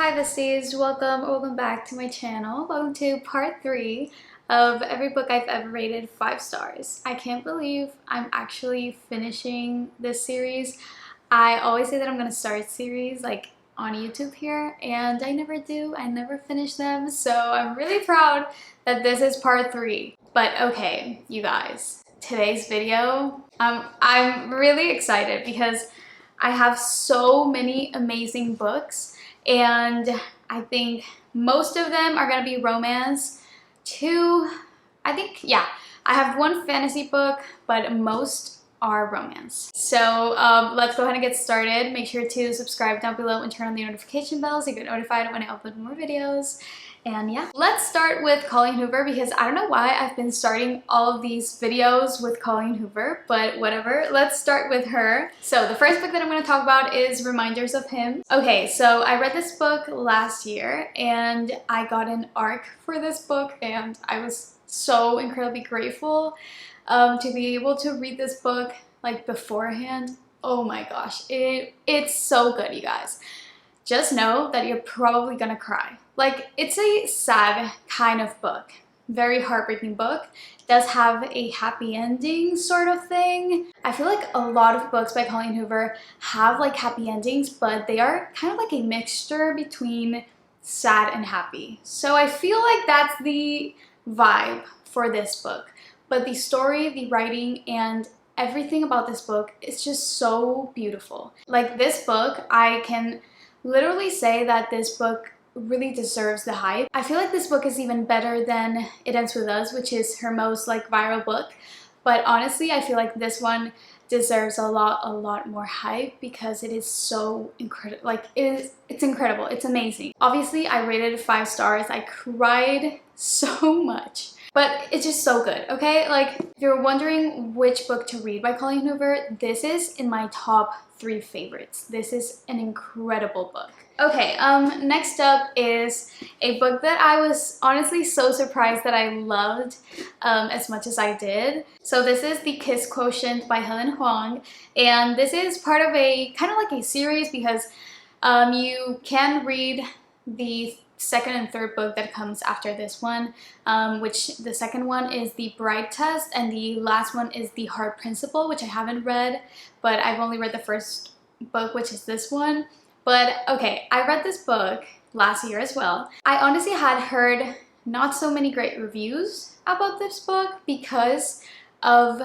Hi besties, welcome back to my channel. Welcome to part 3 of every book I've ever rated 5 stars. I can't believe I'm actually finishing this series. I always say that I'm gonna start series like on YouTube here, and I never do. I never finish them, so I'm really proud that this is part 3. But okay, you guys, today's video, I'm really excited because I have so many amazing books. And I think most of them are gonna be romance. I have one fantasy book, but most are romance. So let's go ahead and get started. Make sure to subscribe down below and turn on the notification bell so you get notified when I upload more videos. And yeah, let's start with Colleen Hoover because I don't know why I've been starting all of these videos with Colleen Hoover, but whatever. Let's start with her. So the first book that I'm going to talk about is Reminders of Him. Okay, so I read this book last year and I got an ARC for this book and I was so incredibly grateful to be able to read this book like beforehand. Oh my gosh, it's so good, you guys. Just know that you're probably gonna cry. Like, it's a sad kind of book, very heartbreaking book. It does have a happy ending sort of thing. I feel like a lot of books by Colleen Hoover have like happy endings, but they are kind of like a mixture between sad and happy. So I feel like that's the vibe for this book. But the story, the writing, and everything about this book is just so beautiful. Like, this book, I can literally say that this book really deserves the hype. I feel like this book is even better than It Ends With Us, which is her most like viral book. But honestly, I feel like this one deserves a lot more hype because it is so incredible. Like, it's incredible. It's amazing. Obviously, I rated it 5 stars. I cried so much. But it's just so good, okay? Like, if you're wondering which book to read by Colleen Hoover, this is in my top 3 favorites. This is an incredible book. Okay, next up is a book that I was honestly so surprised that I loved as much as I did. So this is The Kiss Quotient by Helen Huang, and this is part of a kind of like a series because you can read the second and third book that comes after this one, which the second one is The Bride Test and the last one is The Heart Principle, which I haven't read, but I've only read the first book, which is this one. But okay, I read this book last year as well. I honestly had heard not so many great reviews about this book because of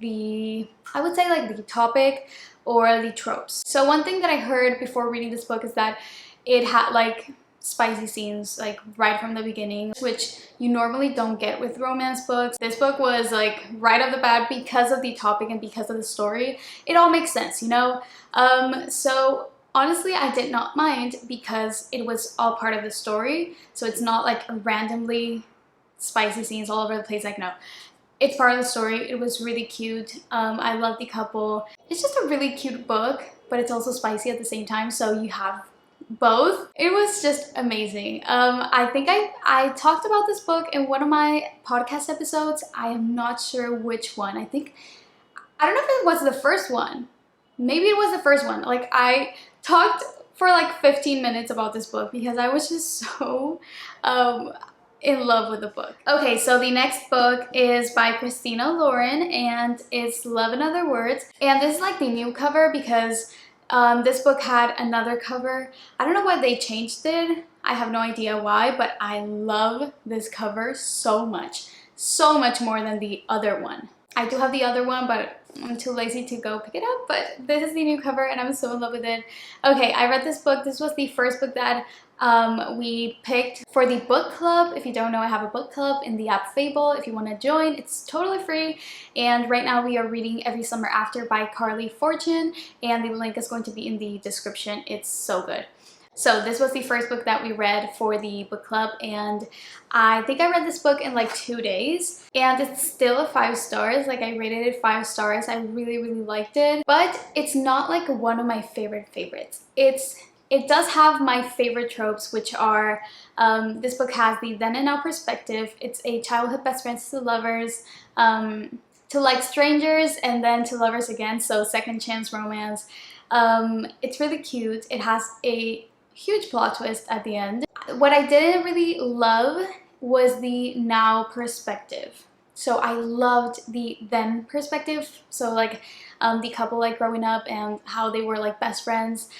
the, I would say like the topic or the tropes. So one thing that I heard before reading this book is that it had like spicy scenes like right from the beginning, which you normally don't get with romance books. This book was like right off the bat because of the topic and because of the story. It all makes sense, you know? So honestly, I did not mind because it was all part of the story. So it's not like randomly spicy scenes all over the place. Like, no, it's part of the story. It was really cute. I love the couple. It's just a really cute book, but it's also spicy at the same time. So you have both. It was just amazing. I think I talked about this book in one of my podcast episodes. I am not sure which one. I don't know if it was the first one. Maybe it was the first one. Like, I talked for like 15 minutes about this book because I was just so in love with the book. Okay, so the next book is by Christina Lauren and it's Love in Other Words. And this is like the new cover because this book had another cover. I don't know why they changed it. I have no idea why, but I love this cover so much. So much more than the other one. I do have the other one, but I'm too lazy to go pick it up, but this is the new cover and I'm so in love with it. Okay, I read this book. This was the first book that we picked for the book club. If you don't know, I have a book club in the app Fable. If you want to join, it's totally free. And right now we are reading Every Summer After by Carly Fortune, and the link is going to be in the description. It's so good. So this was the first book that we read for the book club, and I think I read this book in like 2 days, and it's still a 5 stars. Like, I rated it 5 stars. I really liked it, but it's not like one of my favorites. It does have my favorite tropes, which are this book has the then and now perspective. It's a childhood best friends to lovers, to like strangers, and then to lovers again, so second chance romance. It's really cute. It has a huge plot twist at the end. What I didn't really love was the now perspective. So I loved the then perspective, so like the couple like growing up and how they were like best friends,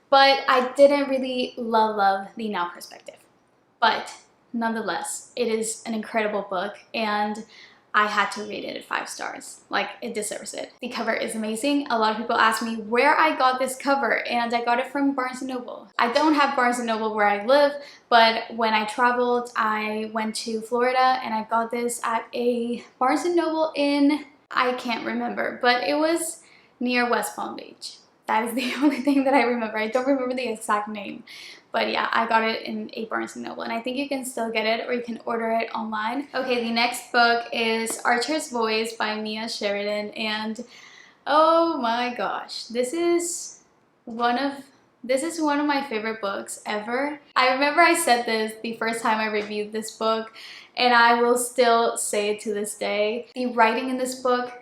but I didn't really love the now perspective. But nonetheless, it is an incredible book and I had to rate it at 5 stars. Like, it deserves it. The cover is amazing. A lot of people ask me where I got this cover, and I got it from Barnes & Noble. I don't have Barnes & Noble where I live, but when I traveled, I went to Florida and I got this at a Barnes & Noble in, I can't remember, but it was near West Palm Beach. That is the only thing that I remember. I don't remember the exact name. But yeah, I got it in a Barnes & Noble, and I think you can still get it or you can order it online. Okay, the next book is Archer's Voice by Mia Sheridan, and oh my gosh, this is one of my favorite books ever. I remember I said this the first time I reviewed this book, and I will still say it to this day. The writing in this book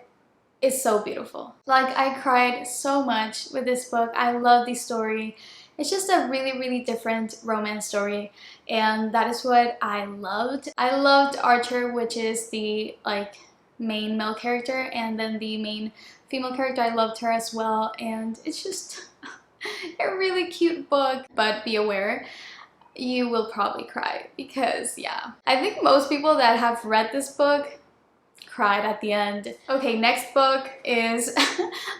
is so beautiful. Like, I cried so much with this book. I love the story. It's just a really different romance story, and that is what I loved. I loved Archer, which is the like main male character, and then the main female character, I loved her as well, and it's just a really cute book. But be aware, you will probably cry because yeah, I think most people that have read this book cried at the end. Okay, next book is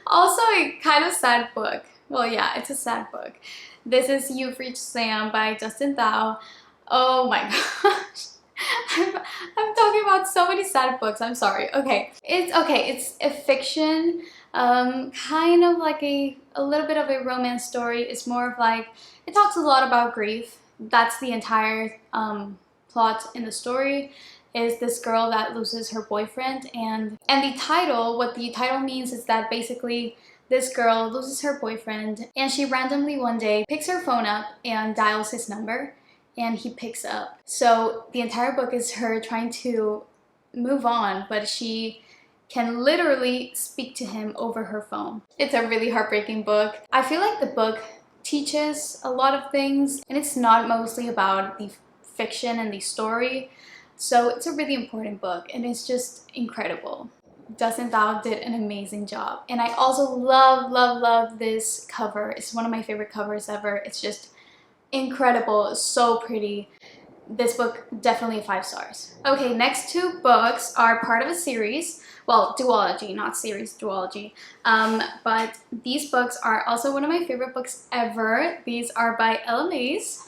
also a kind of sad book. Well, yeah, it's a sad book. This is You've Reached Sam by Justin Thau. Oh my gosh. I'm talking about so many sad books. I'm sorry. Okay. It's a fiction, kind of like a little bit of a romance story. It's more of like, it talks a lot about grief. That's the entire plot in the story. Is this girl that loses her boyfriend, and the title, what the title means is that basically this girl loses her boyfriend and she randomly one day picks her phone up and dials his number, and he picks up. So the entire book is her trying to move on, but she can literally speak to him over her phone. It's a really heartbreaking book. I feel like the book teaches a lot of things, and it's not mostly about the fiction and the story. So it's a really important book, and it's just incredible. Justin Thau did an amazing job. And I also love this cover. It's one of my favorite covers ever. It's just incredible. It's so pretty. This book, definitely 5 stars. Okay, next 2 books are part of a series. Well, duology, not series, duology. But these books are also one of my favorite books ever. These are by Ella Mays.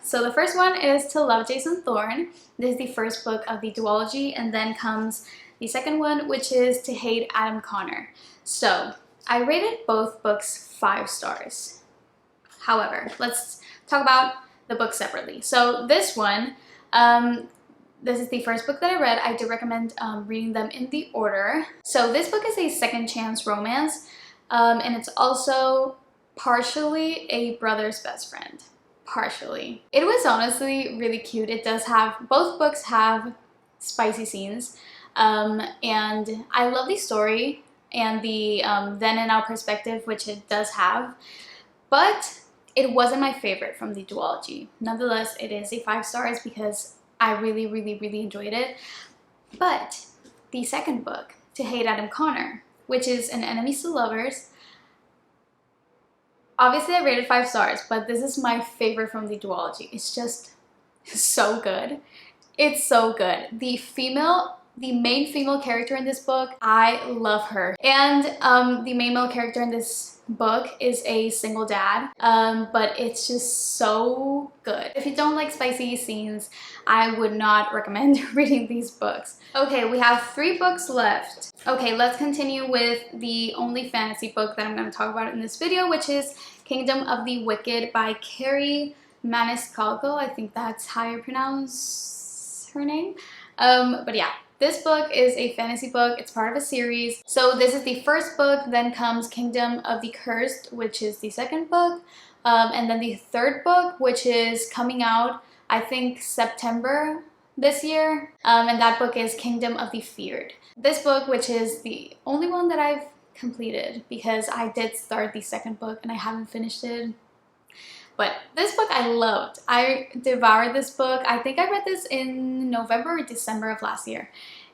So the first one is To Love Jason Thorne. This is the first book of the duology, and then comes the second one, which is To Hate Adam Connor. So I rated both books 5 stars. However, let's talk about the books separately. So this one, this is the first book that I read. I do recommend reading them in the order. So this book is a second chance romance, and it's also partially a brother's best friend. Partially. It was honestly really cute. It does have, both books have spicy scenes, and I love the story and the then and now perspective, which it does have, but it wasn't my favorite from the duology. Nonetheless, it is a 5 stars because I really enjoyed it. But the second book, To Hate Adam Connor, which is An Enemies to Lovers, obviously I rated 5 stars, but this is my favorite from the duology. It's just so good. It's so good. The main female character in this book, I love her. And the main male character in this book is a single dad, but it's just so good. If you don't like spicy scenes, I would not recommend reading these books. Okay, we have 3 books left. Okay, let's continue with the only fantasy book that I'm going to talk about in this video, which is Kingdom of the Wicked by Carrie Maniscalco. I think that's how you pronounce her name. But yeah. This book is a fantasy book. It's part of a series. So this is the first book, then comes Kingdom of the Cursed, which is the second book, and then the third book, which is coming out, I think, September this year, and that book is Kingdom of the Feared. This book, which is the only one that I've completed, because I did start the second book and I haven't finished it. But this book I loved. I devoured this book. I think I read this in November or December of last year.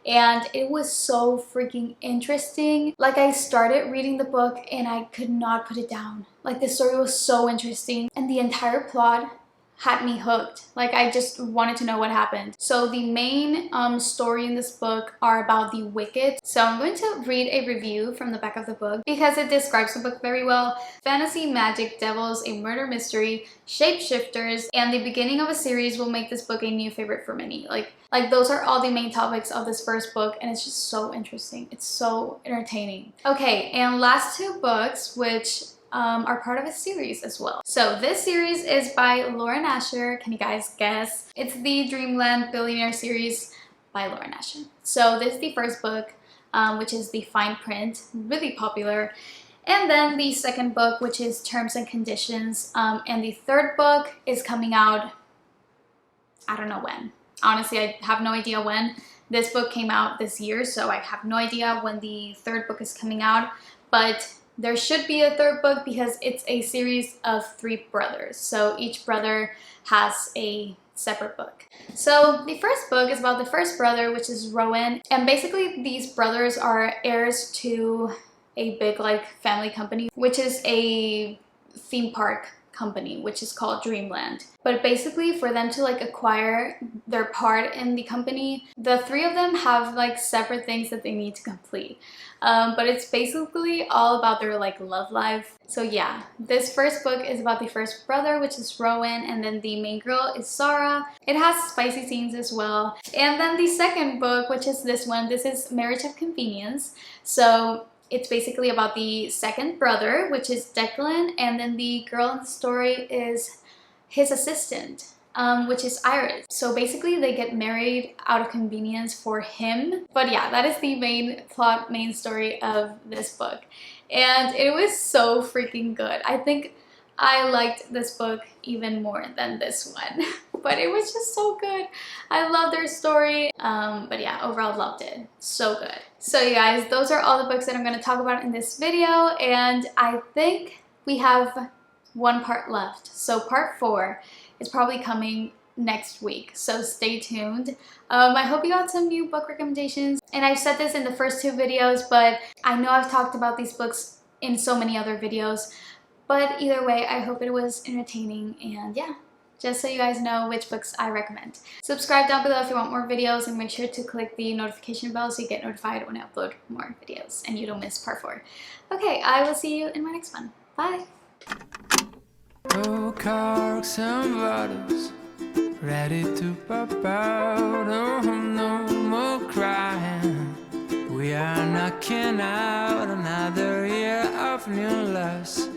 And it was so freaking interesting. Like, I started reading the book and I could not put it down. Like, the story was so interesting and the entire plot had me hooked. Like, I just wanted to know what happened. So the main story in this book are about the Wicked. So I'm going to read a review from the back of the book because it describes the book very well. Fantasy, magic, devils, a murder mystery, shapeshifters, and the beginning of a series will make this book a new favorite for many. Like those are all the main topics of this first book, and it's just so interesting. It's so entertaining. Okay, and last two books, which are part of a series as well. So this series is by Lauren Asher. Can you guys guess? It's the Dreamland Billionaire series by Lauren Asher. So this is the first book, which is the fine print, really popular. And then the second book, which is Terms and Conditions. And the third book is coming out, I don't know when. Honestly, I have no idea when. This book came out this year, so I have no idea when the third book is coming out. But there should be a third book because it's a series of 3 brothers. So each brother has a separate book. So the first book is about the first brother, which is Rowan. And basically these brothers are heirs to a big family company, which is a theme park company, which is called Dreamland. But basically for them to acquire their part in the company, the 3 of them have separate things that they need to complete. But it's basically all about their love life. So yeah, this first book is about the first brother, which is Rowan, and then the main girl is Sarah. It has spicy scenes as well. And then the second book, which is this one, this is Marriage of Convenience. So it's basically about the second brother, which is Declan, and then the girl in the story is his assistant, which is Iris. So basically they get married out of convenience for him. But yeah, that is the main plot, main story of this book. And it was so freaking good. I think I liked this book even more than this one. But it was just so good. I love their story. But yeah, overall loved it. So good. So you guys, those are all the books that I'm going to talk about in this video. And I think we have one part left. So part 4 is probably coming next week. So stay tuned. I hope you got some new book recommendations. And I've said this in the first 2 videos, but I know I've talked about these books in so many other videos. But either way, I hope it was entertaining. And yeah, just so you guys know which books I recommend. Subscribe down below if you want more videos, and make sure to click the notification bell so you get notified when I upload more videos and you don't miss part 4. Okay, I will see you in my next one. Bye! No corks and bottles, ready to pop out. Oh, no more crying. We are knocking out another year of new loves.